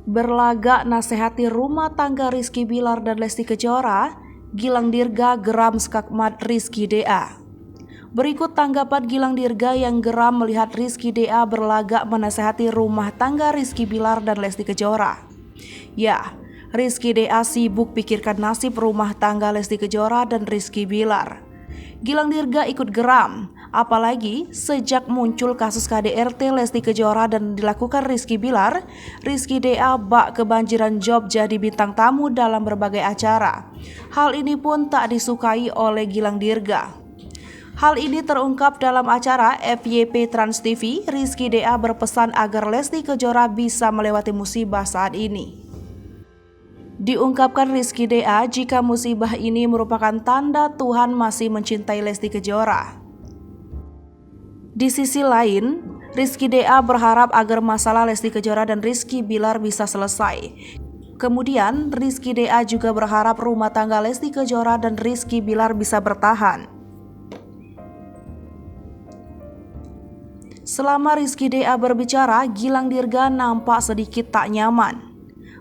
Berlagak nasihati rumah tangga Rizky Bilar dan Lesti Kejora, Gilang Dirga geram skakmat Rizky DA. Berikut tanggapan Gilang Dirga yang geram melihat Rizky DA berlagak menasihati rumah tangga Rizky Bilar dan Lesti Kejora. Ya, Rizky DA sibuk pikirkan nasib rumah tangga Lesti Kejora dan Rizky Bilar. Gilang Dirga ikut geram, apalagi sejak muncul kasus KDRT Lesti Kejora dan dilakukan Rizky Bilar, Rizky DA bak kebanjiran job jadi bintang tamu dalam berbagai acara. Hal ini pun tak disukai oleh Gilang Dirga. Hal ini terungkap dalam acara FYP Trans TV. Rizky DA berpesan agar Lesti Kejora bisa melewati musibah saat ini. Diungkapkan Rizky DA jika musibah ini merupakan tanda Tuhan masih mencintai Lesti Kejora. Di sisi lain, Rizky DA berharap agar masalah Lesti Kejora dan Rizky Bilar bisa selesai. Kemudian, Rizky DA juga berharap rumah tangga Lesti Kejora dan Rizky Bilar bisa bertahan. Selama Rizky DA berbicara, Gilang Dirga nampak sedikit tak nyaman.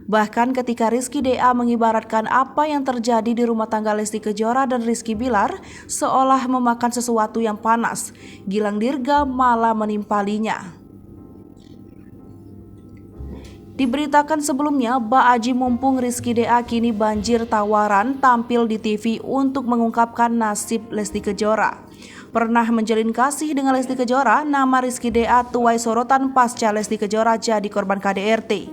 Bahkan ketika Rizky DA mengibaratkan apa yang terjadi di rumah tangga Lesti Kejora dan Rizky Bilar seolah memakan sesuatu yang panas, Gilang Dirga malah menimpalinya. Diberitakan sebelumnya, Ba Aji mumpung Rizky DA kini banjir tawaran tampil di TV untuk mengungkapkan nasib Lesti Kejora. Pernah menjalin kasih dengan Lesti Kejora, nama Rizky DA tuai sorotan pasca Lesti Kejora jadi korban KDRT.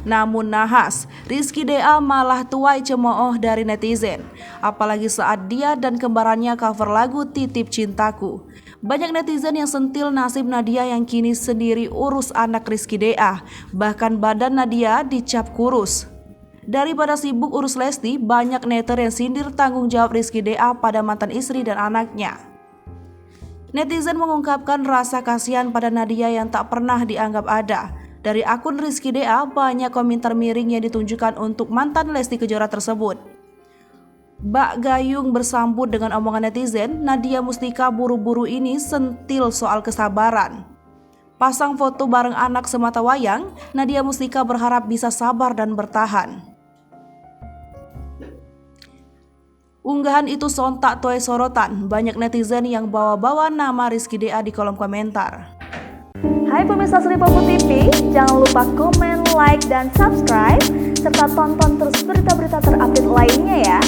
Namun nahas, Rizky DA malah tuai cemooh dari netizen, apalagi saat dia dan kembarannya cover lagu Titip Cintaku. Banyak netizen yang sentil nasib Nadia yang kini sendiri urus anak Rizky DA, bahkan badan Nadia dicap kurus. Daripada sibuk urus Lesti, banyak netter yang sindir tanggung jawab Rizky DA pada mantan istri dan anaknya. Netizen mengungkapkan rasa kasihan pada Nadia yang tak pernah dianggap ada. Dari akun Rizky DA, banyak komentar miring yang ditunjukkan untuk mantan Lesti Kejora tersebut. Bak Gayung bersambut dengan omongan netizen, Nadia Mustika buru-buru ini sentil soal kesabaran. Pasang foto bareng anak semata wayang, Nadia Mustika berharap bisa sabar dan bertahan. Unggahan itu sontak tuai sorotan, banyak netizen yang bawa-bawa nama Rizky DA di kolom komentar. Hai pemirsa Sri Popo TV, jangan lupa komen, like, dan subscribe, serta tonton terus berita-berita terupdate lainnya ya.